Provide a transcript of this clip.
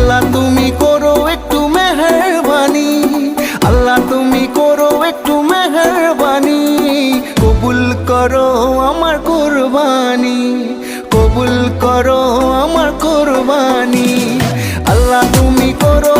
আল্লাহ তুমি করো একটু মেহেরবানি, আল্লাহ তুমি করো একটু মেহেরবানি, কবুল করো আমার কুরবানি, কবুল করো আমার কুরবানি। আল্লাহ তুমি করো